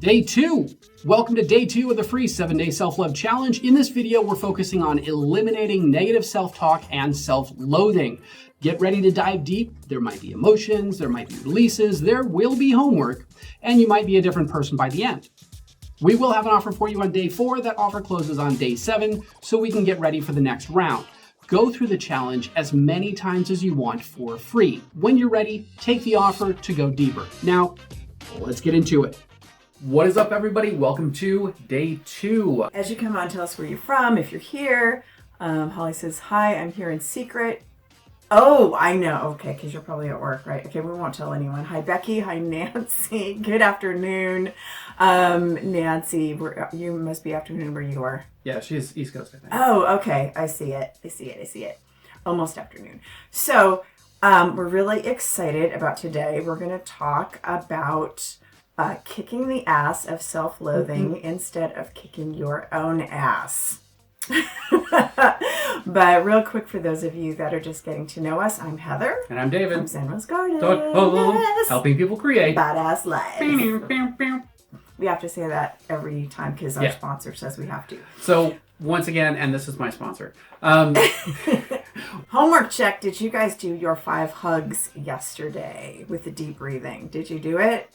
Day 2. Welcome to day 2 of the free 7-day self-love challenge. In this video, we're focusing on eliminating negative self-talk and self-loathing. Get ready to dive deep. There might be emotions, there might be releases, there will be homework, and you might be a different person by the end. We will have an offer for you on day 4. That offer closes on day 7, so we can get ready for the next round. Go through the challenge as many times as you want for free. When you're ready, take the offer to go deeper. Now, let's get into it. What is up, everybody? Welcome to day 2. As you come on, tell us where you're from, if you're here. Holly says, hi, I'm here in secret. Oh, I know. Okay, because you're probably at work, right? Okay, we won't tell anyone. Hi, Becky. Hi, Nancy. Good afternoon. Nancy, you must be afternoon where you are. Yeah, she's East Coast, I think. Oh, okay. I see it. Almost afternoon. So, we're really excited about today. We're going to talk about kicking the ass of self-loathing instead of kicking your own ass. But real quick, for those of you that are just getting to know us, I'm Heather. And I'm David. From San Rose Garden. Yes. Helping people create badass lives. We have to say that every time because our sponsor says we have to. So, once again, and this is my sponsor. Homework check. Did you guys do your 5 hugs yesterday with the deep breathing? Did you do it?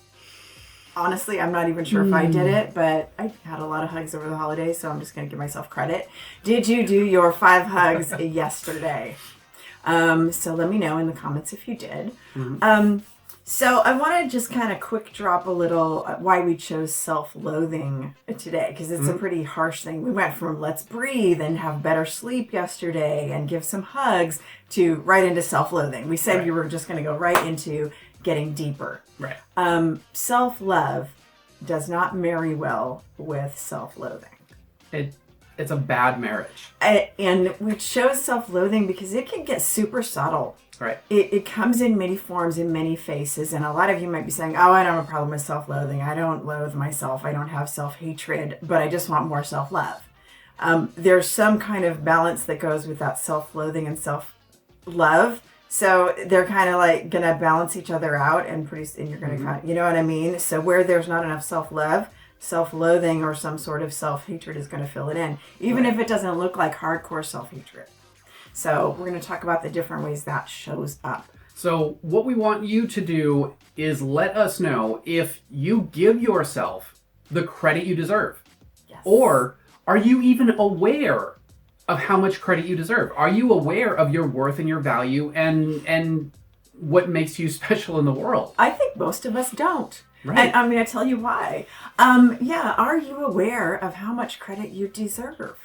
Honestly, I'm not even sure if I did it, but I had a lot of hugs over the holidays, so I'm just going to give myself credit. Did you do your 5 hugs yesterday? So let me know in the comments if you did. So I want to just kind of quick drop a little why we chose self-loathing today, because it's a pretty harsh thing. We went from let's breathe and have better sleep yesterday and give some hugs to right into self-loathing. We said you were just going to go right into getting deeper. Right. Self-love does not marry well with self-loathing. It's a bad marriage. And we chose self-loathing because it can get super subtle. Right. It comes in many forms, in many faces. And a lot of you might be saying, oh, I don't have a problem with self-loathing. I don't loathe myself. I don't have self-hatred, but I just want more self-love. There's some kind of balance that goes with that self-loathing and self-love. So they're kind of like going to balance each other out and you're going to kind of, you know what I mean? So where there's not enough self-love, self-loathing or some sort of self-hatred is going to fill it in, even if it doesn't look like hardcore self-hatred. So we're going to talk about the different ways that shows up. So what we want you to do is let us know if you give yourself the credit you deserve. Yes. Or are you even aware of how much credit you deserve? Are you aware of your worth and your value and what makes you special in the world? I think most of us don't. Right. And I'm going to tell you why. Are you aware of how much credit you deserve?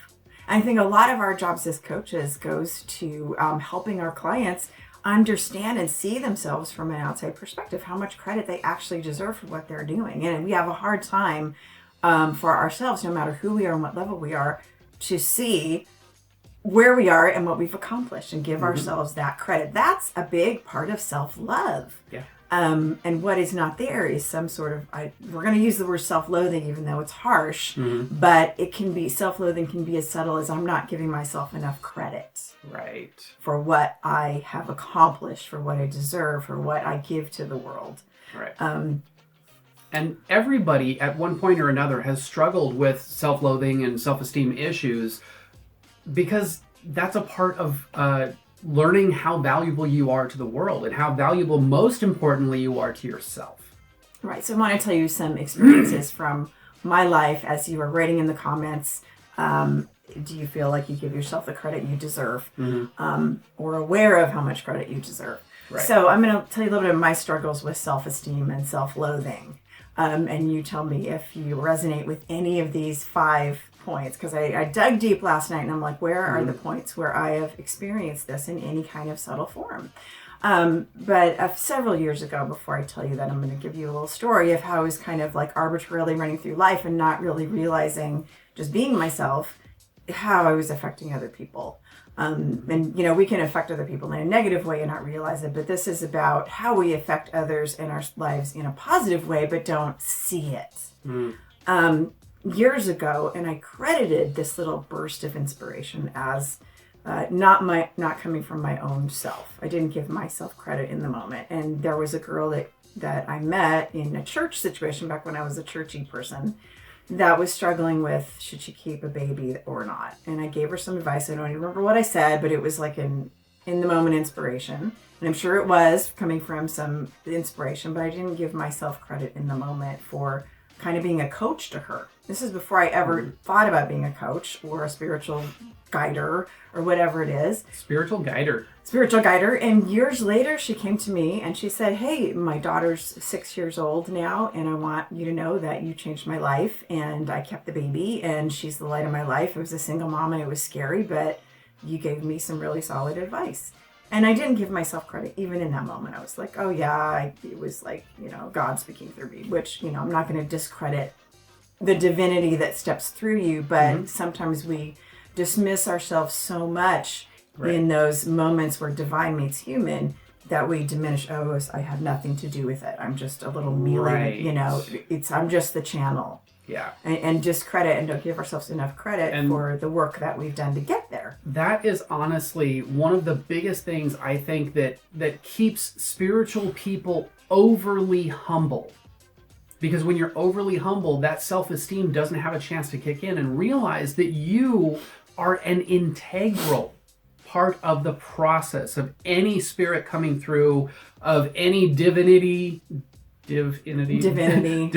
I think a lot of our jobs as coaches goes to helping our clients understand and see themselves from an outside perspective, how much credit they actually deserve for what they're doing. And we have a hard time for ourselves, no matter who we are and what level we are, to see where we are and what we've accomplished and give ourselves that credit. That's a big part of self-love. Yeah. And what is not there is some sort of, we're going to use the word self-loathing even though it's harsh, but it can be, self-loathing can be as subtle as I'm not giving myself enough credit. Right. For what I have accomplished, for what I deserve, for what I give to the world. Right. And everybody at one point or another has struggled with self-loathing and self-esteem issues, because that's a part of learning how valuable you are to the world and how valuable, most importantly, you are to yourself. Right. So I want to tell you some experiences from my life as you were writing in the comments. Do you feel like you give yourself the credit you deserve or aware of how much credit you deserve? Right. So I'm going to tell you a little bit of my struggles with self-esteem and self-loathing. And you tell me if you resonate with any of these 5 points, because I dug deep last night and I'm like, where are the points where I have experienced this in any kind of subtle form? But several years ago, before I tell you that, I'm going to give you a little story of how I was kind of like arbitrarily running through life and not really realizing, just being myself, how I was affecting other people. And, you know, we can affect other people in a negative way and not realize it, but this is about how we affect others in our lives in a positive way, but don't see it. Years ago, and I credited this little burst of inspiration as not coming from my own self. I didn't give myself credit in the moment. And there was a girl that that I met in a church situation back when I was a churchy person that was struggling with, should she keep a baby or not? And I gave her some advice. I don't even remember what I said, but it was like in the moment inspiration. And I'm sure it was coming from some inspiration, but I didn't give myself credit in the moment for kind of being a coach to her. This is before I ever thought about being a coach or a spiritual guider or whatever it is. Spiritual guider. And years later, she came to me and she said, hey, my daughter's 6 years old now, and I want you to know that you changed my life, and I kept the baby, and she's the light of my life. I was a single mom and it was scary, but you gave me some really solid advice. And I didn't give myself credit even in that moment. I was like, oh yeah, it was like, God speaking through me, which, I'm not going to discredit the divinity that steps through you, but sometimes we dismiss ourselves so much in those moments where divine meets human that we diminish, I had nothing to do with it. I'm just a little mealy, I'm just the channel. Yeah. And discredit and don't give ourselves enough credit for the work that we've done to get there. That is honestly one of the biggest things I think that keeps spiritual people overly humble. Because when you're overly humble, that self-esteem doesn't have a chance to kick in, and realize that you are an integral part of the process of any spirit coming through, of any divinity coming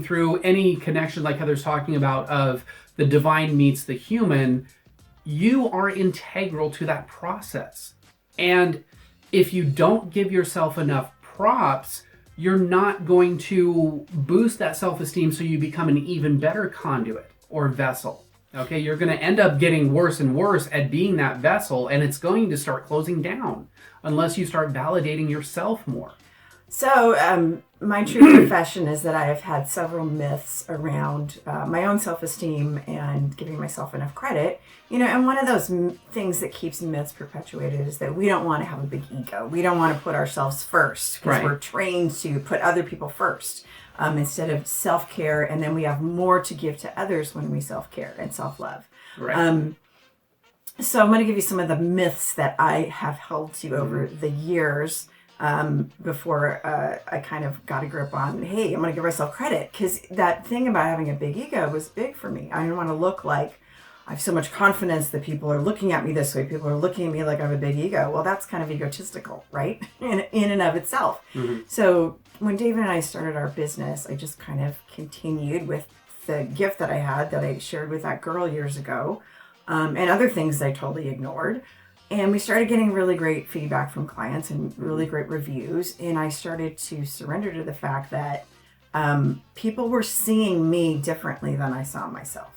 through, any connection like Heather's talking about of the divine meets the human. You are integral to that process. And if you don't give yourself enough props, you're not going to boost that self-esteem so you become an even better conduit or vessel. Okay, you're going to end up getting worse and worse at being that vessel, and it's going to start closing down unless you start validating yourself more. So my true confession is that I have had several myths around my own self-esteem and giving myself enough credit. And one of those things that keeps myths perpetuated is that we don't want to have a big ego. We don't want to put ourselves first because we're trained to put other people first instead of self-care. And then we have more to give to others when we self-care and self-love. Right. So I'm going to give you some of the myths that I have held to over the years before I kind of got a grip on, hey, I'm going to give myself credit. Because that thing about having a big ego was big for me. I didn't want to look like I have so much confidence that people are looking at me this way. People are looking at me like I have a big ego. Well, that's kind of egotistical, right? In and of itself. So when David and I started our business, I just kind of continued with the gift that I had that I shared with that girl years ago, and other things I totally ignored. And we started getting really great feedback from clients and really great reviews. And I started to surrender to the fact that people were seeing me differently than I saw myself.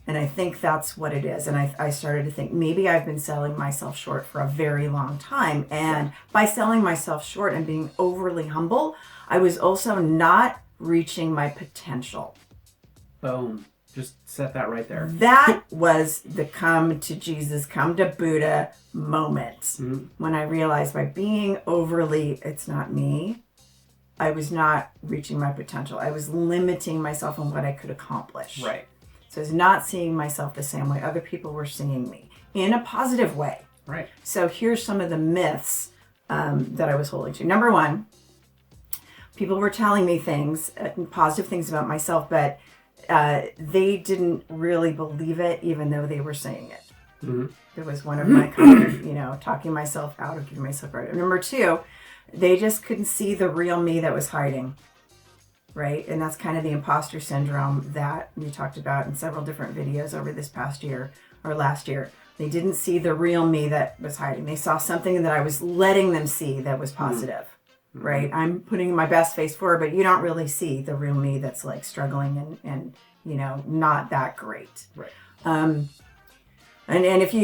And I think that's what it is. And I started to think maybe I've been selling myself short for a very long time. And by selling myself short and being overly humble, I was also not reaching my potential. Boom. Just set that right there. That was the come to Jesus, come to Buddha moment. When I realized by being overly, it's not me, I was not reaching my potential. I was limiting myself on what I could accomplish. Right. So I was not seeing myself the same way other people were seeing me in a positive way. Right. So here's some of the myths that I was holding to. Number one, people were telling me things, positive things about myself, but they didn't really believe it, even though they were saying it. There was one of my kind of, talking myself out of giving myself credit. Number two, they just couldn't see the real me that was hiding. Right? And that's kind of the imposter syndrome that we talked about in several different videos over this past year or last year. They didn't see the real me that was hiding. They saw something that I was letting them see that was positive. Right? I'm putting my best face forward, but you don't really see the real me that's like struggling and not that great. Right. And if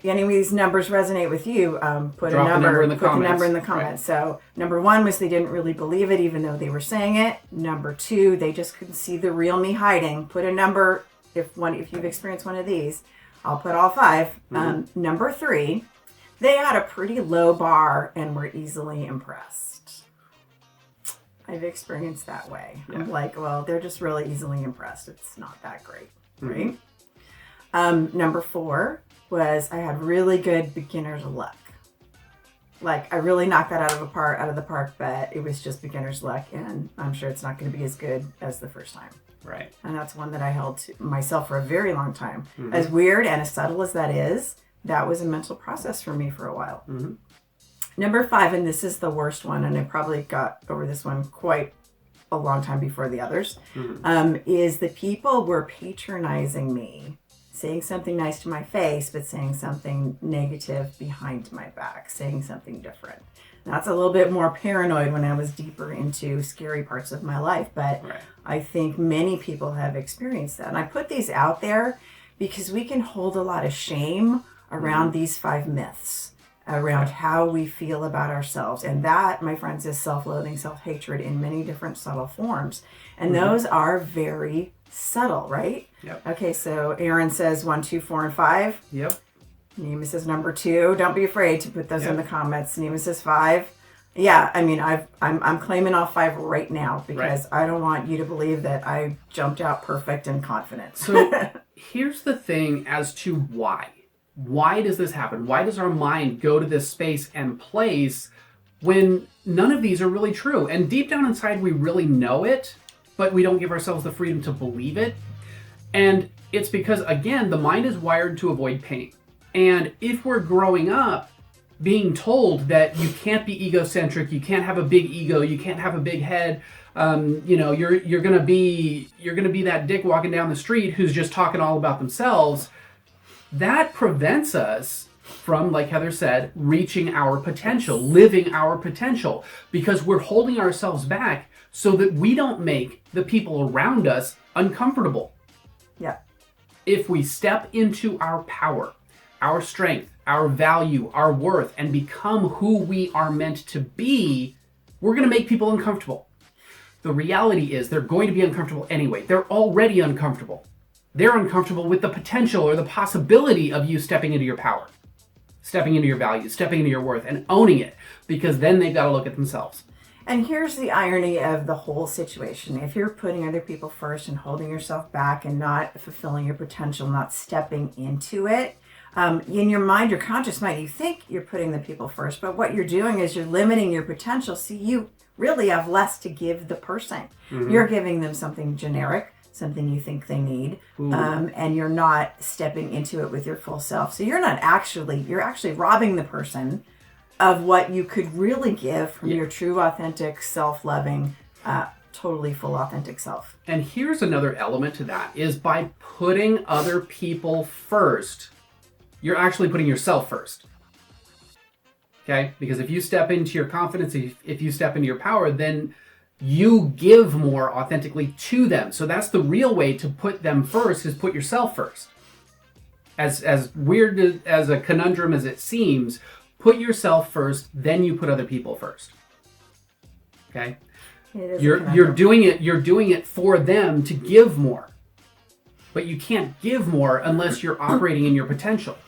any of these numbers resonate with you, put a number in the comments. Right. So number one was they didn't really believe it, even though they were saying it. Number two, they just couldn't see the real me hiding. Put a number if you've experienced one of these. I'll put all five. Number three, they had a pretty low bar and were easily impressed. I've experienced that way. Yeah. I'm like, well, they're just really easily impressed. It's not that great, right? Number four was I had really good beginner's luck. like I really knocked that out of the park, but it was just beginner's luck, and I'm sure it's not going to be as good as the first time. Right. And that's one that I held to myself for a very long time. As weird and as subtle as that is, that was a mental process for me for a while. Number 5, and this is the worst one, and I probably got over this one quite a long time before the others, is that people were patronizing me, saying something nice to my face, but saying something negative behind my back, saying something different. That's a little bit more paranoid when I was deeper into scary parts of my life, but I think many people have experienced that. And I put these out there because we can hold a lot of shame around these 5 myths around how we feel about ourselves. And that, my friends, is self-loathing, self-hatred in many different subtle forms. And those are very subtle, right? Yep. Okay, so Aaron says 1, 2, 4, and 5. Yep. Nima says number 2. Don't be afraid to put those in the comments. Nima says 5. Yeah, I mean, I'm claiming all 5 right now because I don't want you to believe that I jumped out perfect and confident. So here's the thing as to why. Why does this happen? Why does our mind go to this space and place when none of these are really true? And deep down inside, we really know it, but we don't give ourselves the freedom to believe it. And it's because, again, the mind is wired to avoid pain. And if we're growing up being told that you can't be egocentric, you can't have a big ego, you can't have a big head, you're gonna be that dick walking down the street who's just talking all about themselves, that prevents us from, like Heather said, reaching our potential, living our potential, because we're holding ourselves back so that we don't make the people around us uncomfortable. Yeah. If we step into our power, our strength, our value, our worth, and become who we are meant to be, we're going to make people uncomfortable. The reality is they're going to be uncomfortable anyway. They're already uncomfortable. They're uncomfortable with the potential or the possibility of you stepping into your power, stepping into your value, stepping into your worth, and owning it, because then they've got to look at themselves. And here's the irony of the whole situation. If you're putting other people first and holding yourself back and not fulfilling your potential, not stepping into it, in your mind, your conscious mind, you think you're putting the people first, but what you're doing is you're limiting your potential, so you really have less to give the person. You're giving them something generic, something you think they need, and you're not stepping into it with your full self. So you're actually robbing the person of what you could really give from your true, authentic, self-loving, totally full, authentic self. And here's another element to that, is by putting other people first, you're actually putting yourself first. Okay? Because if you step into your confidence, if you step into your power, then you give more authentically to them. So that's the real way to put them first, is put yourself first. As weird as a conundrum as it seems, put yourself first, then you put other people first. Okay? You're doing it for them to give more. But you can't give more unless you're operating in your potential.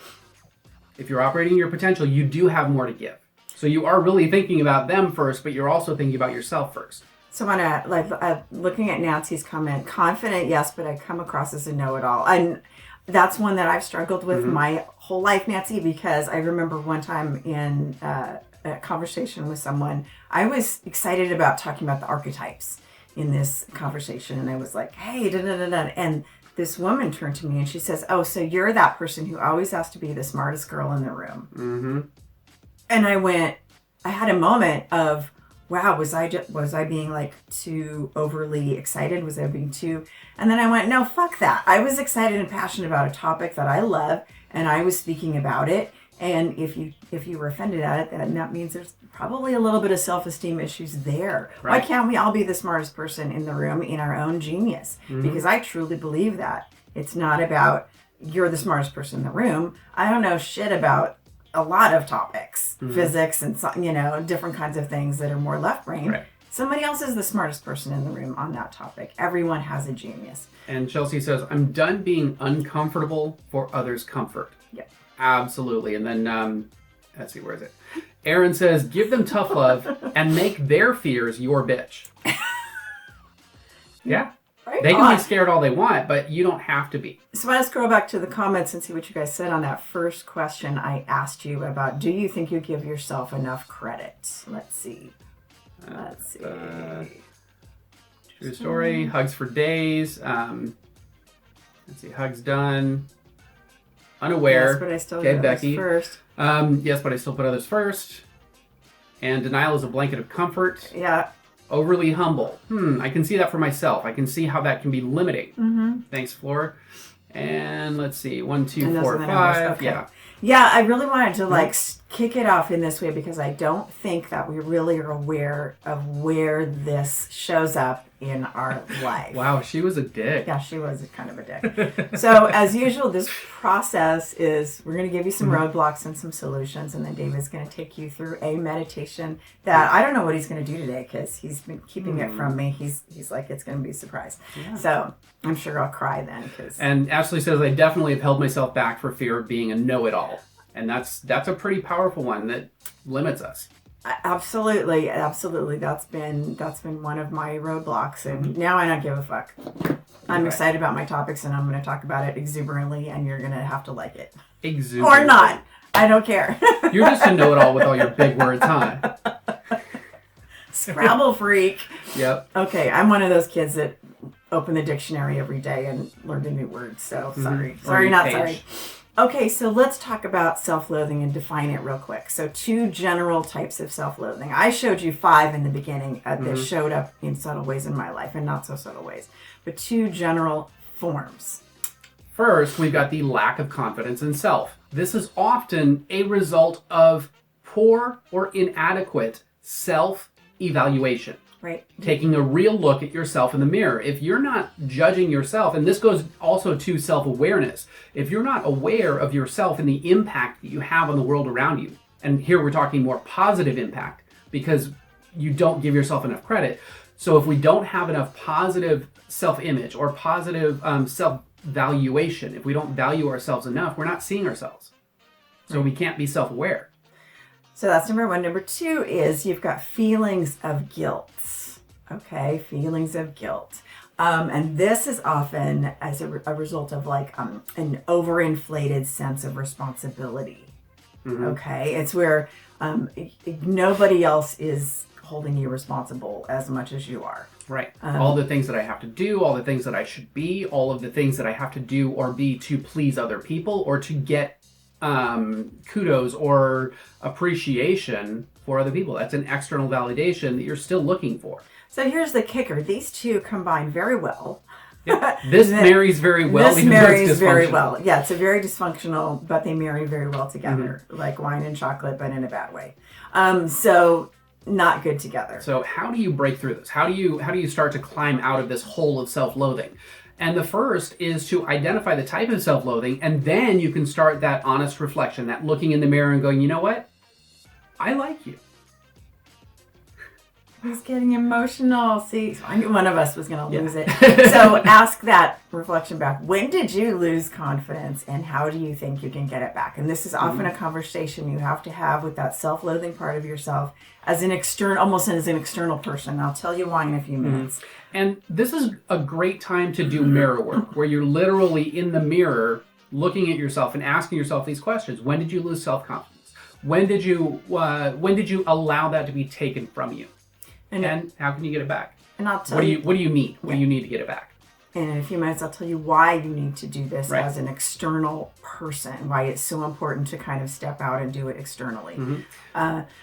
If you're operating in your potential, you do have more to give. So you are really thinking about them first, but you're also thinking about yourself first. So when looking at Nancy's comment, confident, yes, but I come across as a know-it-all. And that's one that I've struggled with my whole life, Nancy, because I remember one time in a conversation with someone, I was excited about talking about the archetypes in this conversation. And I was like, hey, da-da-da-da. And this woman turned to me and she says, oh, so you're that person who always has to be the smartest girl in the room. And I had a moment of, wow, was I being like too overly excited? Was I being too? And then I went, no, fuck that. I was excited and passionate about a topic that I love, and I was speaking about it. And if you were offended at it, then that means there's probably a little bit of self-esteem issues there. Right. Why can't we all be the smartest person in the room in our own genius? Because I truly believe that. It's not about you're the smartest person in the room. I don't know shit about a lot of topics, physics and different kinds of things that are more left brain. Right. Somebody else is the smartest person in the room on that topic. Everyone has a genius. And Chelsea says, I'm done being uncomfortable for others' comfort. Yep. Absolutely. And then, let's see, where is it? Aaron says, give them tough love and make their fears your bitch. Yeah. Right They can on. be scared all they want, but you don't have to be. So I want to scroll back to the comments and see what you guys said on that first question I asked you about. Do you think you give yourself enough credit? Let's see. True story. Hugs for days. Let's see. Hugs done. Unaware. Yes, but I still okay, do Becky. first. Yes, but I still put others first. And denial is a blanket of comfort. Yeah. Overly humble. I can see that for myself. I can see how that can be limiting. Mm-hmm. Thanks, Floor. And let's see. 1, 2, And 4, those are the 5. numbers. Okay. Yeah. Yeah, I really wanted to kick it off in this way because I don't think that we really are aware of where this shows up in our life. Wow, she was a dick. Yeah, she was kind of a dick. So as usual, this process is we're going to give you some roadblocks and some solutions, and then David's going to take you through a meditation that I don't know what he's going to do today because he's been keeping it from me. He's like, it's going to be a surprise. Yeah. So I'm sure I'll cry then. And Ashley says, I definitely have held myself back for fear of being a know-it-all. And that's a pretty powerful one that limits us. Absolutely. That's been one of my roadblocks, and now I don't give a fuck. I'm excited about my topics, and I'm going to talk about it exuberantly, and you're going to have to like it. Exuberantly. Or not. I don't care. You're just a know-it-all with all your big words, huh? Scrabble freak. Yep. Okay, I'm one of those kids that open the dictionary every day and learn a new word, so sorry. Sorry, not sorry. Okay, so let's talk about self-loathing and define it real quick. So 2 general types of self-loathing. I showed you 5 in the beginning that showed up in subtle ways in my life and not so subtle ways. But 2 general forms. First, we've got the lack of confidence in self. This is often a result of poor or inadequate self-evaluation. Right. Taking a real look at yourself in the mirror. If you're not judging yourself, and this goes also to self-awareness, if you're not aware of yourself and the impact that you have on the world around you, and here we're talking more positive impact because you don't give yourself enough credit. So if we don't have enough positive self-image or positive self-valuation, if we don't value ourselves enough, we're not seeing ourselves. So we can't be self-aware. So that's number 1. Number 2 is you've got feelings of guilt. Okay, feelings of guilt. And this is often as a result of an overinflated sense of responsibility. Okay, it's where nobody else is holding you responsible as much as you are. Right. All the things that I have to do, all the things that I should be, all of the things that I have to do or be to please other people or to get kudos or appreciation for other people. That's an external validation that you're still looking for. So here's the kicker. These 2 combine very well. Yeah. This marries very well. This marries very well. Yeah, it's a very dysfunctional, but they marry very well together, like wine and chocolate, but in a bad way. So not good together. So how do you break through this? How do you start to climb out of this hole of self-loathing? And the first is to identify the type of self-loathing, and then you can start that honest reflection, that looking in the mirror and going, you know what? I like you. He's getting emotional. See, I knew one of us was going to lose it. So ask that reflection back. When did you lose confidence, and how do you think you can get it back? And this is often a conversation you have to have with that self-loathing part of yourself as an almost as an external person. I'll tell you why in a few minutes. And this is a great time to do mirror work, where you're literally in the mirror looking at yourself and asking yourself these questions. When did you lose self-confidence? When did you allow that to be taken from you? And how can you get it back? And I'll tell you. What do you need? What do you need to get it back? And in a few minutes, I'll tell you why you need to do this as an external person, why it's so important to kind of step out and do it externally.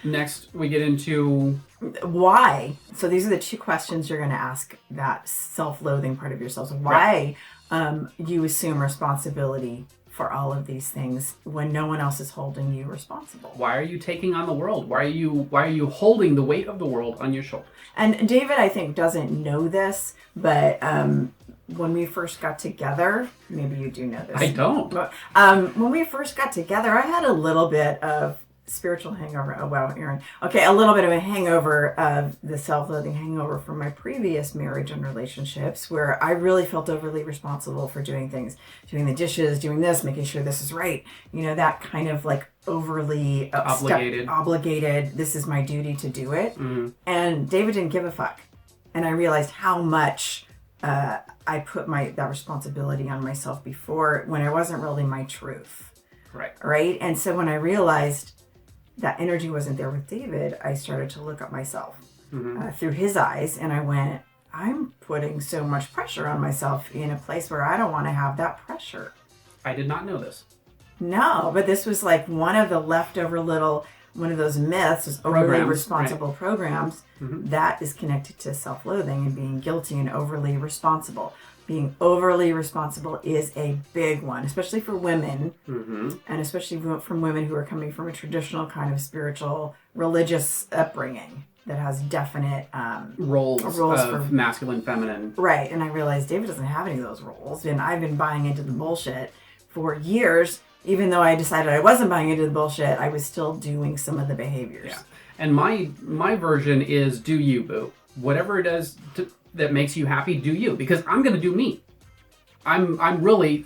Next, we get into why. So these are the 2 questions you're going to ask that self-loathing part of yourself. So why you assume responsibility for all of these things when no one else is holding you responsible. Why are you taking on the world? Why are you holding the weight of the world on your shoulders? And David, I think, doesn't know this, but when we first got together, maybe you do know this. I don't. When we first got together, I had a little bit of spiritual hangover. Oh, wow, Aaron. Okay, a little bit of a hangover of the self-loathing hangover from my previous marriage and relationships where I really felt overly responsible for doing things, doing the dishes, doing this, making sure this is right. You know, that kind of overly obligated. This is my duty to do it. And David didn't give a fuck. And I realized how much I put that responsibility on myself before when it wasn't really my truth. Right. And so when I realized that energy wasn't there with David, I started to look at myself through his eyes, and I went, I'm putting so much pressure on myself in a place where I don't want to have that pressure. I did not know this. No, but this was like one of the leftover one of those myths, is overly responsible programs that is connected to self-loathing and being guilty and overly responsible. Being overly responsible is a big one, especially for women, and especially from women who are coming from a traditional kind of spiritual, religious upbringing that has definite roles for masculine, feminine. Right, and I realized David doesn't have any of those roles, and I've been buying into the bullshit for years. Even though I decided I wasn't buying into the bullshit, I was still doing some of the behaviors. Yeah, and my version is do you, boo. Whatever it is that makes you happy, do you. Because I'm going to do me. I'm really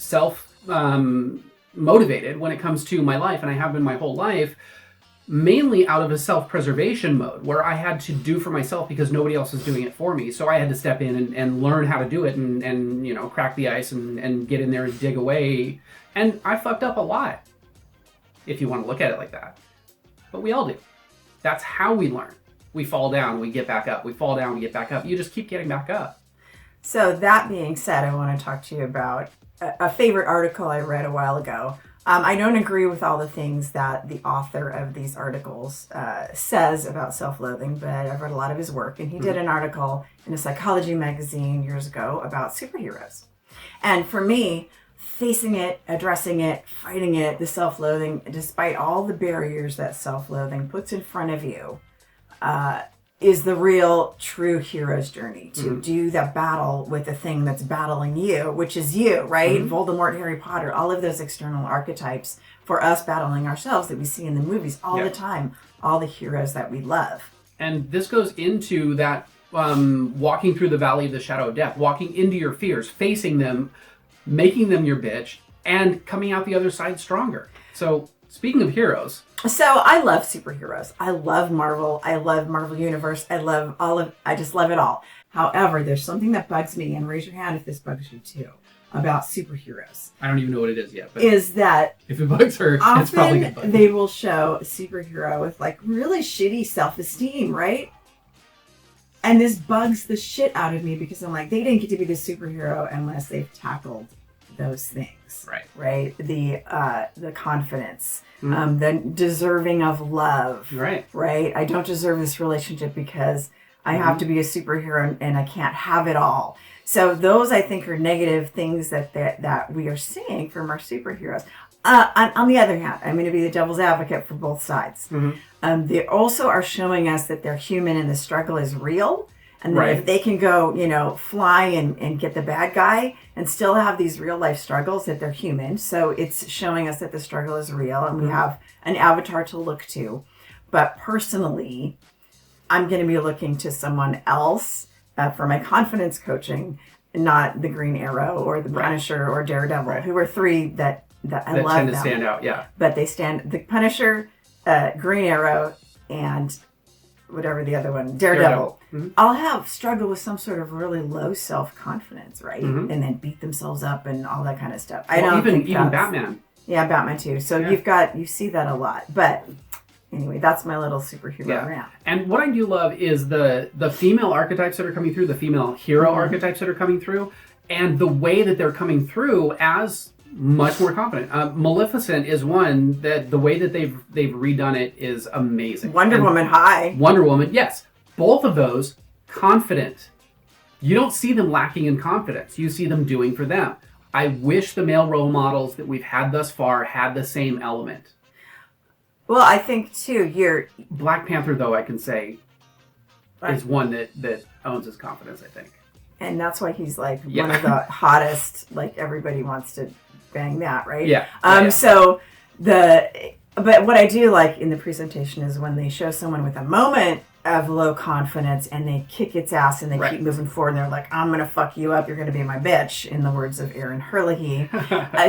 motivated when it comes to my life, and I have been my whole life, mainly out of a self-preservation mode where I had to do for myself because nobody else was doing it for me. So I had to step in and learn how to do it and crack the ice and get in there and dig away. And I fucked up a lot, if you want to look at it like that. But we all do. That's how we learn. We fall down, we get back up. We fall down, we get back up. You just keep getting back up. So that being said, I want to talk to you about a favorite article I read a while ago. I don't agree with all the things that the author of these articles says about self-loathing, but I've read a lot of his work. And he did an article in a psychology magazine years ago about superheroes. And for me, facing it, addressing it, fighting it, the self-loathing, despite all the barriers that self-loathing puts in front of you, is the real true hero's journey to do that battle with the thing that's battling you, which is you, right? Voldemort, Harry Potter, all of those external archetypes for us battling ourselves that we see in the movies all the time, all the heroes that we love. And this goes into that walking through the valley of the shadow of death, walking into your fears, facing them, making them your bitch, and coming out the other side stronger. So speaking of heroes. So I love superheroes. I love Marvel. I love Marvel Universe. I just love it all. However, there's something that bugs me, and raise your hand if this bugs you too, about superheroes. I don't even know what it is yet. But is that if it bugs her, it's probably good bug. They will show a superhero with like really shitty self-esteem, right? And this bugs the shit out of me because I'm like, they didn't get to be the superhero unless they've tackled those things. Right? The confidence, the deserving of love. Right? I don't deserve this relationship because I have to be a superhero and I can't have it all. So those, I think, are negative things that we are seeing from our superheroes. On the other hand, I'm going to be the devil's advocate for both sides. They also are showing us that they're human and the struggle is real. And that if they can go, fly and get the bad guy and still have these real life struggles, that they're human. So it's showing us that the struggle is real and we have an avatar to look to. But personally, I'm going to be looking to someone else for my confidence coaching, not the Green Arrow or the Punisher or Daredevil, who are three that I love tend them. To stand out, yeah. But they stand, the Punisher, Green Arrow, and whatever the other one, Daredevil. I'll have struggle with some sort of really low self-confidence, right? And then beat themselves up and all that kind of stuff. I don't think even Batman. Yeah, Batman too. So you see that a lot. But anyway, that's my little superhero rant. And what I do love is the female archetypes that are coming through, the female hero archetypes that are coming through, and the way that they're coming through as much more confident. Maleficent is one that the way that they've redone it is amazing. Wonder Woman, yes. Both of those, confident. You don't see them lacking in confidence. You see them doing for them. I wish the male role models that we've had thus far had the same element. Well, I think too, Black Panther, though, I can say, is one that owns his confidence, I think. And that's why he's like one of the hottest, like everybody wants to bang that, right? Yeah. But what I do like in the presentation is when they show someone with a moment of low confidence and they kick its ass and they keep moving forward and they're like, I'm going to fuck you up. You're going to be my bitch, in the words of Aaron Herlihy.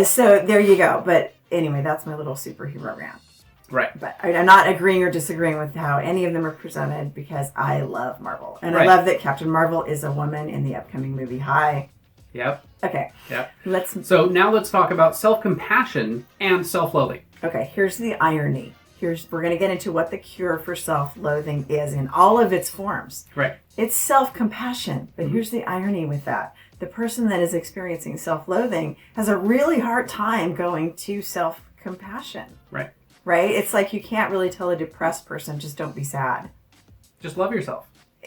So there you go. But anyway, that's my little superhero rant. Right. But I'm not agreeing or disagreeing with how any of them are presented because I love Marvel. And I Right. love that Captain Marvel is a woman in the upcoming movie. Hi. Yep. Okay. Yep. So now let's talk about self-compassion and self-loathing. Okay, here's the irony. We're going to get into what the cure for self-loathing is in all of its forms. Right. It's self-compassion, but here's the irony with that. The person that is experiencing self-loathing has a really hard time going to self-compassion. Right. Right? It's like you can't really tell a depressed person, just don't be sad. Just love yourself.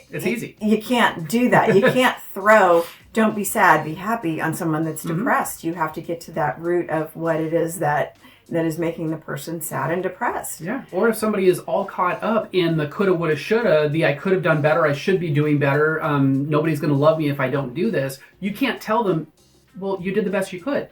It's easy. You can't do that. You can't throw, don't be sad, be happy on someone that's depressed. You have to get to that root of what it is that is making the person sad and depressed. Yeah. Or if somebody is all caught up in the coulda, woulda, shoulda, the I could have done better, I should be doing better, nobody's going to love me if I don't do this, you can't tell them, well, you did the best you could.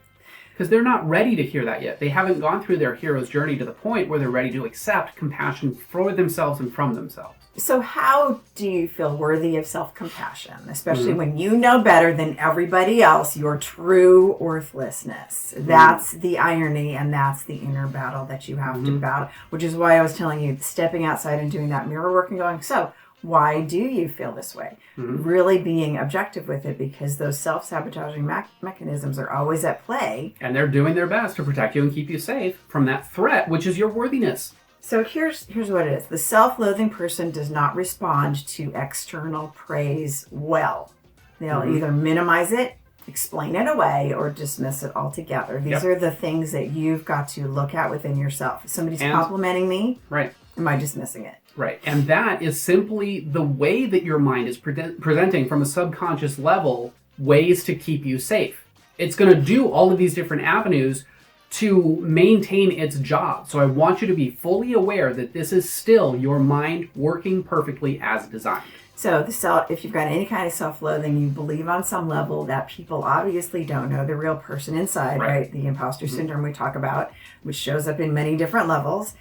Because they're not ready to hear that yet. They haven't gone through their hero's journey to the point where they're ready to accept compassion for themselves and from themselves. So how do you feel worthy of self-compassion, especially when you know better than everybody else your true worthlessness? That's the irony, and that's the inner battle that you have to battle, which is why I was telling you, stepping outside and doing that mirror work and going, so why do you feel this way? Really being objective with it, because those self-sabotaging mechanisms are always at play. And they're doing their best to protect you and keep you safe from that threat, which is your worthiness. So here's what it is. The self-loathing person does not respond to external praise well. They'll either minimize it, explain it away, or dismiss it altogether. These are the things that you've got to look at within yourself. If somebody's complimenting me, am I dismissing it? Right. And that is simply the way that your mind is presenting from a subconscious level ways to keep you safe. It's going to do all of these different avenues to maintain its job. So I want you to be fully aware that this is still your mind working perfectly as designed. So if you've got any kind of self-loathing, you believe on some level that people obviously don't know the real person inside, right? The imposter syndrome we talk about, which shows up in many different levels.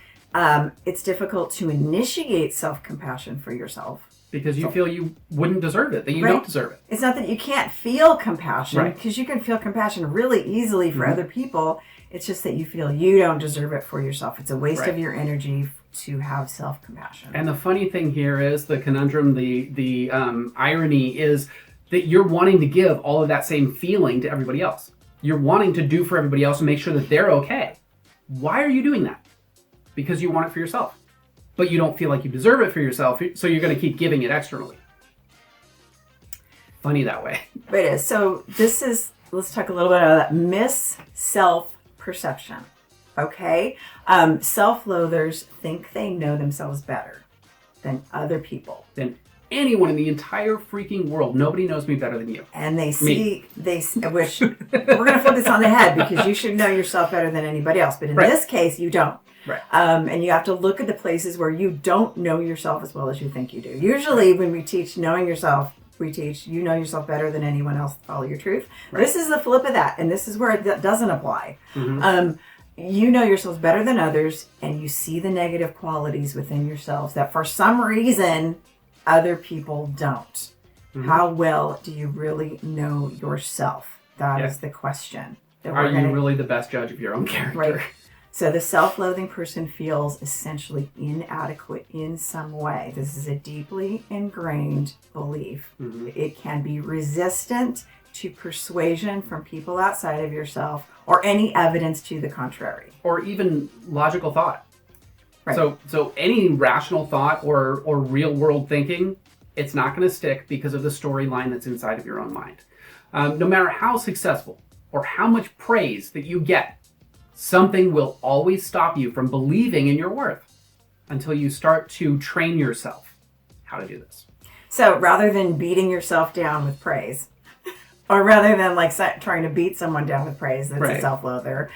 It's difficult to initiate self-compassion for yourself. Because you feel you wouldn't deserve it, that you don't deserve it. It's not that you can't feel compassion, because you can feel compassion really easily for other people. It's just that you feel you don't deserve it for yourself. It's a waste of your energy to have self-compassion. And the funny thing here is, the conundrum, the irony is that you're wanting to give all of that same feeling to everybody else. You're wanting to do for everybody else and make sure that they're okay. Why are you doing that? Because you want it for yourself. But you don't feel like you deserve it for yourself, so you're going to keep giving it externally. Funny that way. It is. So let's talk a little bit about that self-perception. Okay? Self-loathers think they know themselves better than other people. Than anyone in the entire freaking world. Nobody knows me better than you. And which we're going to flip this on the head, because you should know yourself better than anybody else. But in this case, you don't. Right. And you have to look at the places where you don't know yourself as well as you think you do. Usually when we teach knowing yourself, we teach you know yourself better than anyone else, follow your truth. Right. This is the flip of that, and this is where it doesn't apply. You know yourselves better than others, and you see the negative qualities within yourselves that for some reason other people don't. How well do you really know yourself? That is the question. Are you really the best judge of your own character? Right. So the self-loathing person feels essentially inadequate in some way. This is a deeply ingrained belief. It can be resistant to persuasion from people outside of yourself or any evidence to the contrary. Or even logical thought. Right. So any rational thought or real world thinking, it's not going to stick because of the storyline that's inside of your own mind. No matter how successful or how much praise that you get, something will always stop you from believing in your worth until you start to train yourself how to do this. So rather than beating yourself down with praise, or rather than trying to beat someone down with praise that's a self-loather,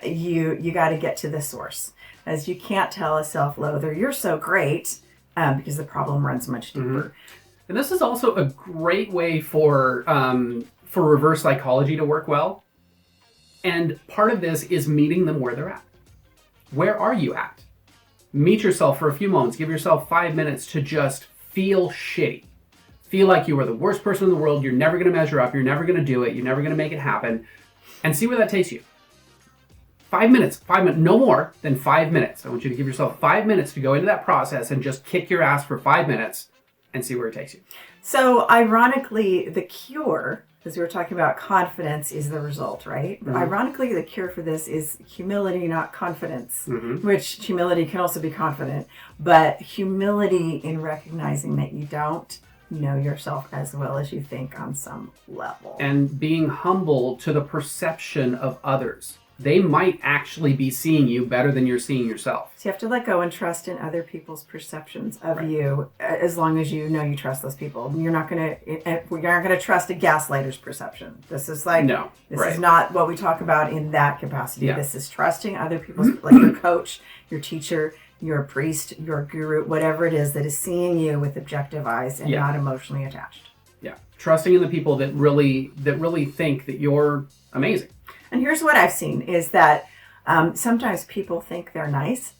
you got to get to the source. As you can't tell a self-loather, you're so great, because the problem runs much deeper. And this is also a great way for reverse psychology to work well. And part of this is meeting them where they're at. Where are you at? Meet yourself for a few moments. Give yourself 5 minutes to just feel shitty. Feel like you are the worst person in the world. You're never going to measure up. You're never going to do it. You're never going to make it happen. And see where that takes you. 5 minutes, no more than 5 minutes. I want you to give yourself 5 minutes to go into that process and just kick your ass for 5 minutes and see where it takes you. So ironically, the cure, as we were talking about, confidence is the result, right? Mm-hmm. Ironically, the cure for this is humility, not confidence, which humility can also be confident, but humility in recognizing that you don't know yourself as well as you think on some level. And being humble to the perception of others. They might actually be seeing you better than you're seeing yourself. So you have to let go and trust in other people's perceptions of you, as long as you know you trust those people. You're not going to trust a gaslighter's perception. This is like, this is not what we talk about in that capacity. Yeah. This is trusting other people's, like your coach, your teacher, your priest, your guru, whatever it is that is seeing you with objective eyes and not emotionally attached. Yeah. Trusting in the people that really think that you're amazing. And here's what I've seen is that sometimes people think they're nice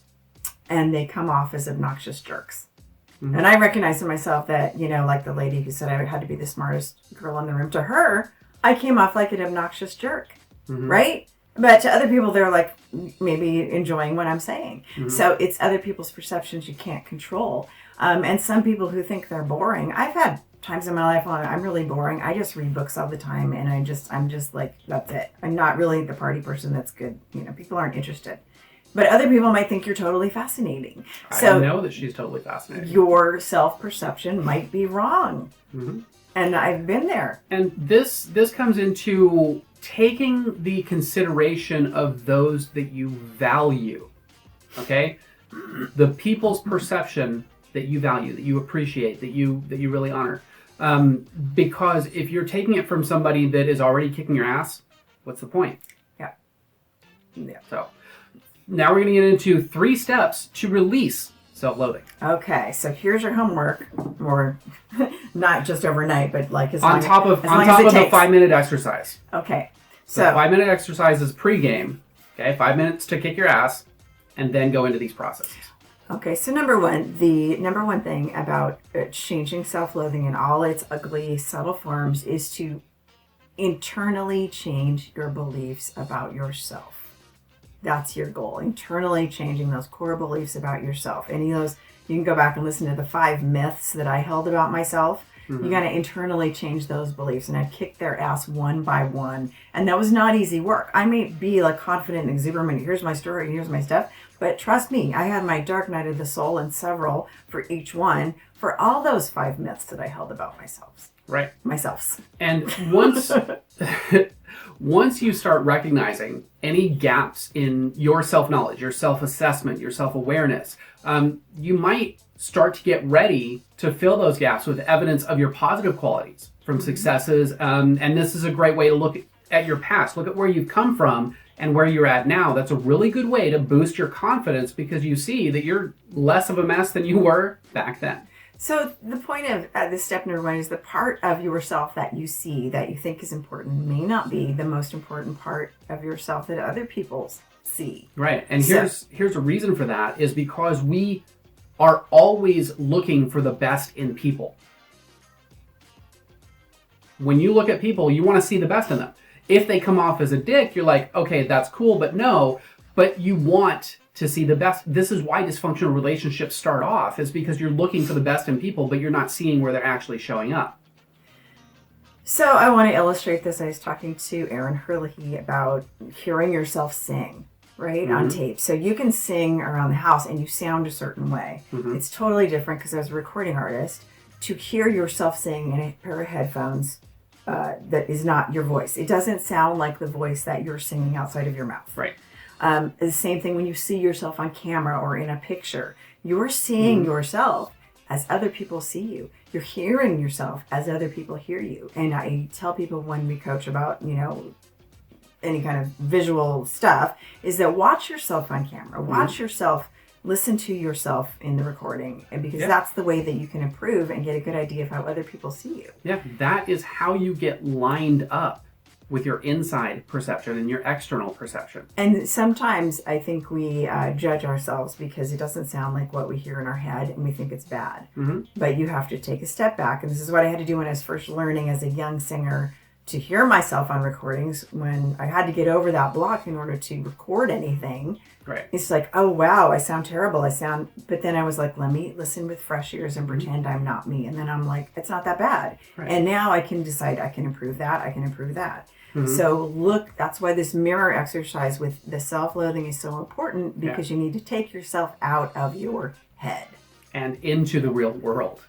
and they come off as obnoxious jerks. Mm-hmm. And I recognize in myself that, like the lady who said I had to be the smartest girl in the room, to her, I came off like an obnoxious jerk, right? But to other people, they're like maybe enjoying what I'm saying. Mm-hmm. So it's other people's perceptions you can't control. And some people who think they're boring, I've had times in my life when I'm really boring. I just read books all the time, and I'm just like, that's it. I'm not really the party person that's good. People aren't interested. But other people might think you're totally fascinating. I know that she's totally fascinating. Your self-perception might be wrong. Mm-hmm. And I've been there. And this comes into taking the consideration of those that you value. Okay? The people's perception that you value, that you appreciate, that you really honor. Because if you're taking it from somebody that is already kicking your ass, what's the point? Yeah. So now we're going to get into 3 steps to release self-loathing. Okay, so here's your homework, or not just overnight, but like on top of the 5-minute exercise. Okay, so 5-minute exercise is pre-game. Okay, 5 minutes to kick your ass, and then go into these processes. Okay, so the number one thing about changing self-loathing in all its ugly, subtle forms is to internally change your beliefs about yourself. That's your goal, internally changing those core beliefs about yourself. Any of those, you can go back and listen to the 5 myths that I held about myself. Mm-hmm. You got to internally change those beliefs, and I've kicked their ass one by one. And that was not easy work. I may be like confident and exuberant. Here's my story, here's my stuff. But trust me, I had my dark night of the soul and several for each one for all those 5 myths that I held about myself. Right. Myself. And once you start recognizing any gaps in your self-knowledge, your self-assessment, your self-awareness, you might start to get ready to fill those gaps with evidence of your positive qualities from successes. And this is a great way to look at your past. Look at where you've come from and where you're at now. That's a really good way to boost your confidence because you see that you're less of a mess than you were back then. So the point of this step number 1 is the part of yourself that you see, that you think is important, may not be the most important part of yourself that other people see. Right. And here's a reason for that is because we are always looking for the best in people. When you look at people, you want to see the best in them. If they come off as a dick, you're like, okay, that's cool, but you want to see the best. This is why dysfunctional relationships start off, is because you're looking for the best in people, but you're not seeing where they're actually showing up. So I want to illustrate this. I was talking to Aaron Herlihy about hearing yourself sing, right, on tape. So you can sing around the house and you sound a certain way. Mm-hmm. It's totally different because as a recording artist, to hear yourself sing in a pair of headphones that is not your voice. It doesn't sound like the voice that you're singing outside of your mouth. Right. The same thing when you see yourself on camera or in a picture. You're seeing yourself as other people see you. You're hearing yourself as other people hear you. And I tell people when we coach about, any kind of visual stuff, is that watch yourself on camera. Watch yourself, listen to yourself in the recording. And because that's the way that you can improve and get a good idea of how other people see you. Yeah, that is how you get lined up with your inside perception and your external perception. And sometimes I think we judge ourselves because it doesn't sound like what we hear in our head and we think it's bad. Mm-hmm. But you have to take a step back. And this is what I had to do when I was first learning as a young singer to hear myself on recordings when I had to get over that block in order to record anything. Right. It's like, oh, wow, I sound terrible. But then I was like, let me listen with fresh ears and pretend I'm not me. And then I'm like, it's not that bad. Right. And now I can decide I can improve that. I can improve that. Mm-hmm. So look, that's why this mirror exercise with the self-loathing is so important, because you need to take yourself out of your head. And into the real world.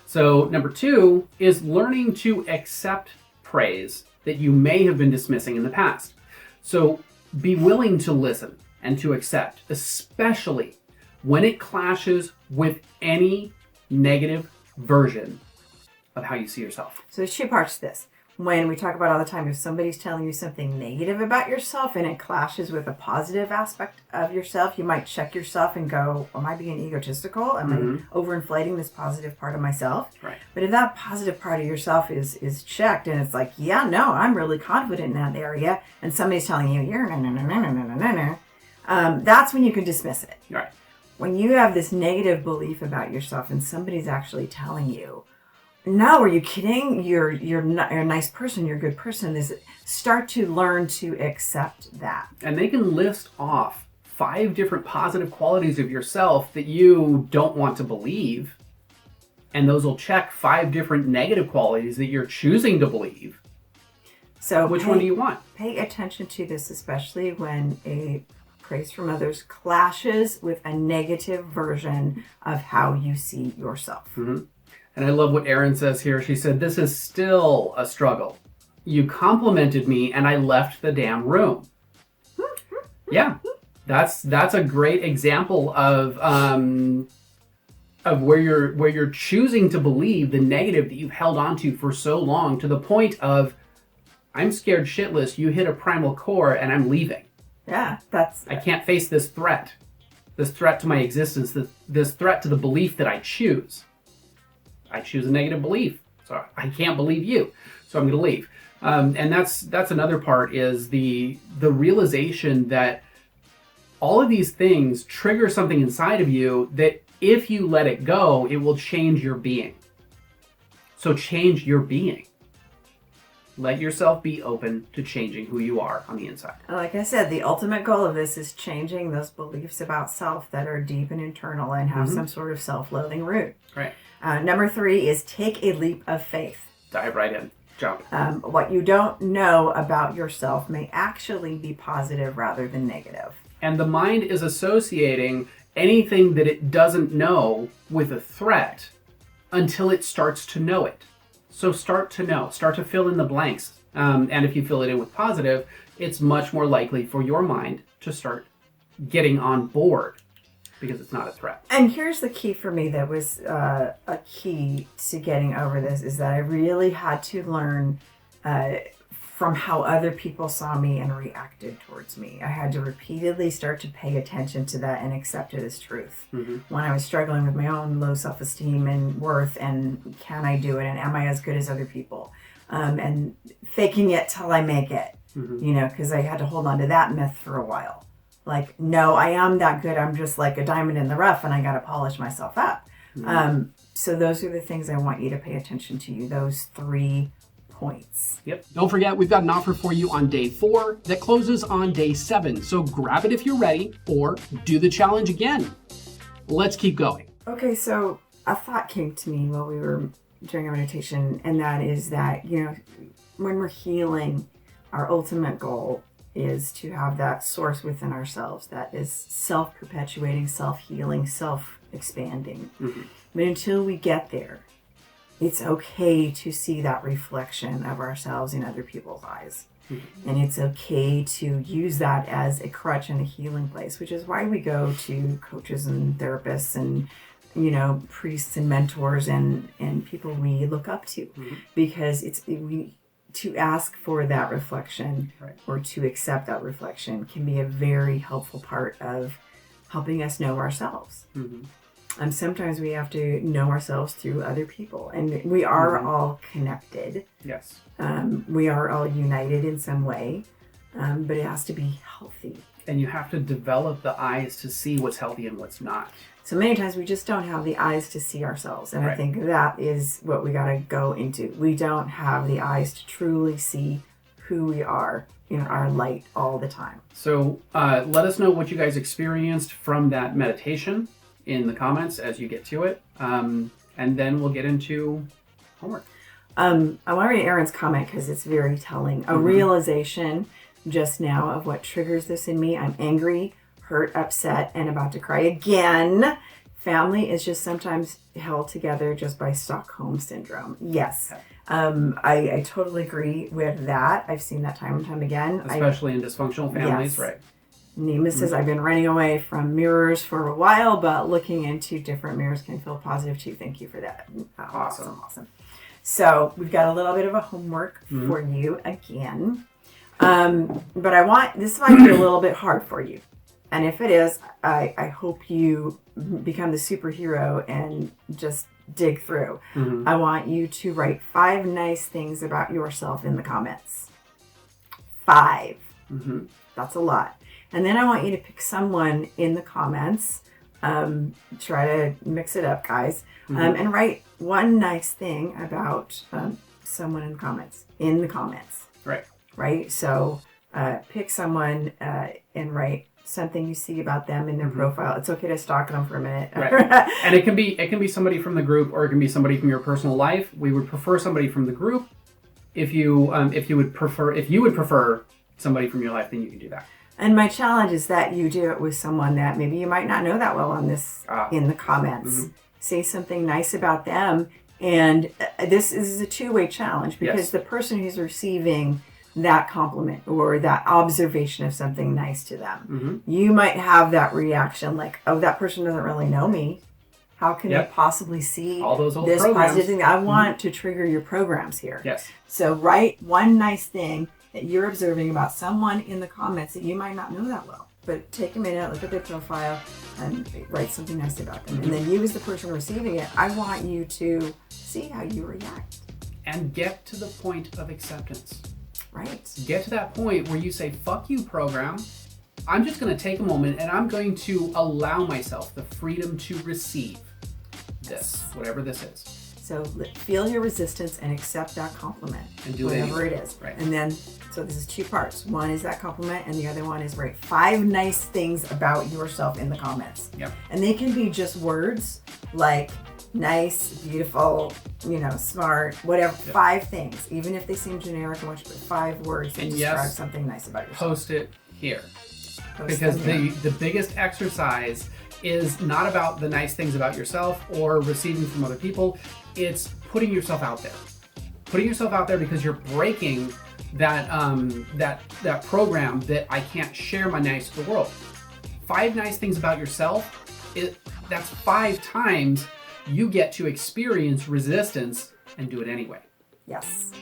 So number 2 is learning to accept praise that you may have been dismissing in the past. So be willing to listen and to accept, especially when it clashes with any negative version of how you see yourself. So there's 2 parts to this. When we talk about all the time, if somebody's telling you something negative about yourself and it clashes with a positive aspect of yourself, you might check yourself and go, am I being egotistical? Am I overinflating this positive part of myself? Right. But if that positive part of yourself is checked and it's like, yeah, no, I'm really confident in that area, and somebody's telling you, you're that's when you can dismiss it. Right. When you have this negative belief about yourself and somebody's actually telling you, no, are you kidding? You're a nice person. You're a good person. Start to learn to accept that. And they can list off 5 different positive qualities of yourself that you don't want to believe. And those will check 5 different negative qualities that you're choosing to believe. So which one do you want? Pay attention to this, especially when a praise from others clashes with a negative version of how you see yourself. Mm-hmm. And I love what Erin says here. She said, this is still a struggle. You complimented me and I left the damn room. Yeah, that's a great example of where you're choosing to believe the negative that you've held onto for so long, to the point of, I'm scared shitless, you hit a primal core and I'm leaving. Yeah, I can't face this threat to my existence, this threat to the belief that I choose. I choose a negative belief, so I can't believe you, so I'm going to leave. And that's another part, is the realization that all of these things trigger something inside of you that if you let it go, it will change your being. So change your being. Let yourself be open to changing who you are on the inside. Like I said, the ultimate goal of this is changing those beliefs about self that are deep and internal and have some sort of self-loathing root. Right. Number 3 is take a leap of faith. Dive right in. Jump. What you don't know about yourself may actually be positive rather than negative. And the mind is associating anything that it doesn't know with a threat until it starts to know it. So start to know, start to fill in the blanks. And if you fill it in with positive, it's much more likely for your mind to start getting on board, because it's not a threat. And here's the key for me that was a key to getting over this, is that I really had to learn from how other people saw me and reacted towards me. I had to repeatedly start to pay attention to that and accept it as truth. When I was struggling with my own low self-esteem and worth, and can I do it, and am I as good as other people, and faking it till I make it, because I had to hold on to that myth for a while. Like, no, I am that good. I'm just like a diamond in the rough and I got to polish myself up. So those are the things I want you to pay attention to, those 3 points. Yep. Don't forget, we've got an offer for you on day 4 that closes on day 7. So grab it if you're ready, or do the challenge again. Let's keep going. Okay, so a thought came to me while we were doing our meditation, and that is that, when we're healing, our ultimate goal is to have that source within ourselves that is self-perpetuating, self-healing, self-expanding. But until we get there, it's okay to see that reflection of ourselves in other people's eyes. And it's okay to use that as a crutch and a healing place, which is why we go to coaches and therapists and, priests and mentors and people we look up to, because to ask for that reflection, or to accept that reflection, can be a very helpful part of helping us know ourselves. Sometimes we have to know ourselves through other people, and we are all connected. Yes. We are all united in some way. but it has to be healthy. And you have to develop the eyes to see what's healthy and what's not. So many times we just don't have the eyes to see ourselves. And Right. I think that is what we got to go into. We don't have the eyes to truly see who we are in our light all the time. So let us know what you guys experienced from that meditation in the comments as you get to it. And then we'll get into homework. I want to read Aaron's comment because it's very telling. A realization just now of what triggers this in me. I'm angry, hurt, upset, and about to cry again. Family is just sometimes held together just by Stockholm Syndrome. Yes. I totally agree with that. I've seen that time and time again. Especially in dysfunctional families, Yes. right? Nima says, I've been running away from mirrors for a while, but looking into different mirrors can feel positive too. Thank you for that. Awesome. So we've got a little bit of a homework for you again. But this might be a little bit hard for you. And if it is, I hope you become the superhero and just dig through. I want you to write 5 nice things about yourself in the comments. 5. That's a lot. And then I want you to pick someone in the comments. Try to mix it up, guys. And write one nice thing about someone in the comments. Right? So pick someone and write something you see about them in their profile. It's okay to stalk them for a minute. Right. And it can be somebody from the group, or it can be somebody from your personal life. We would prefer somebody from the group. If you would prefer somebody from your life, then you can do that. And my challenge is that you do it with someone that maybe you might not know that well on this in the comments. Say something nice about them. And this is a two-way challenge because the person who's receiving that compliment or that observation of something nice to them, you might have that reaction like, oh, that person doesn't really know me. How can they possibly see all those old this programs. positive thing? I want to trigger your programs here. Yes. So write one nice thing that you're observing about someone in the comments that you might not know that well. But take a minute, look at their profile, and write something nice about them. And then you as the person receiving it, I want you to see how you react. And get to the point of acceptance. Right. Get to that point where you say, fuck you, program. I'm just going to take a moment and I'm going to allow myself the freedom to receive this, whatever this is. So feel your resistance and accept that compliment. And do whatever it it is. Right. And then, so this is 2 parts. One is that compliment, and the other one is write 5 nice things about yourself in the comments. Yep. And they can be just words like nice, beautiful, smart, whatever. 5 things. Even if they seem generic, I want you to put 5 words and describe something nice about yourself. Post it here. Because the biggest exercise is not about the nice things about yourself or receiving from other people. It's putting yourself out there. Putting yourself out there because you're breaking that that program that I can't share my nice to the world. 5 nice things about yourself, that's 5 times you get to experience resistance and do it anyway. Yes.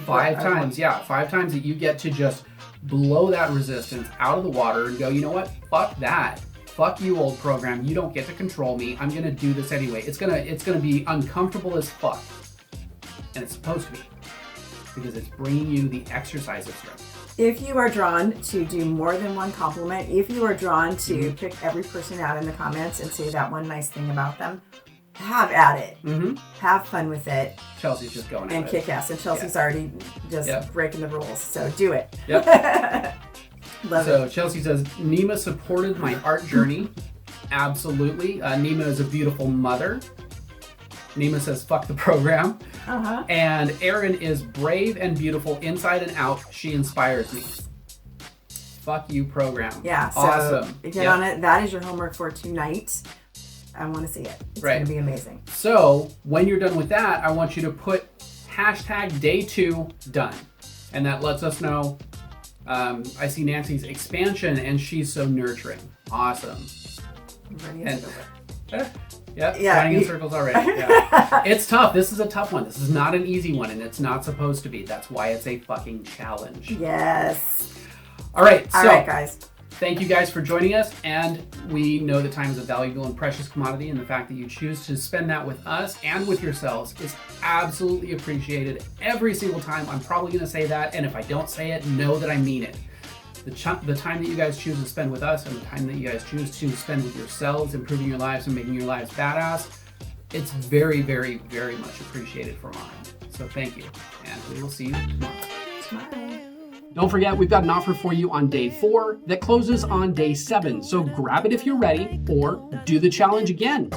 5 times, 5 times that you get to just blow that resistance out of the water and go, you know what? Fuck that. Fuck you, old program. You don't get to control me. I'm gonna do this anyway. It's gonna be uncomfortable as fuck, and it's supposed to be because it's bringing you the exercise of strength. If you are drawn to do more than one compliment, if you are drawn to pick every person out in the comments and say that one nice thing about them, have at it. Have fun with it. Chelsea's just going and at kick ass. And Chelsea's already just breaking the rules. So do it. Yep. Love so it. Chelsea says, Nima supported my art journey. Absolutely. Nima is a beautiful mother. Nima says, fuck the program. And Erin is brave and beautiful inside and out. She inspires me. Fuck you, program. Yeah. So awesome. Get on it. That is your homework for tonight. I want to see it. It's going to be amazing. So when you're done with that, I want you to put #day 2 done. And that lets us know. I see Nancy's expansion and she's so nurturing. Awesome. Running in circles already. Yeah. It's tough. This is a tough one. This is not an easy one, and it's not supposed to be. That's why it's a fucking challenge. Yes. All right, guys. Thank you guys for joining us, and we know that time is a valuable and precious commodity, and the fact that you choose to spend that with us and with yourselves is absolutely appreciated every single time. I'm probably going to say that, and if I don't say it, know that I mean it. the time that you guys choose to spend with us and the time that you guys choose to spend with yourselves, improving your lives and making your lives badass, it's very, very, very much appreciated from our end. So thank you, and we will see you tomorrow. Bye. Don't forget, we've got an offer for you on day 4 that closes on day 7. So grab it if you're ready, or do the challenge again.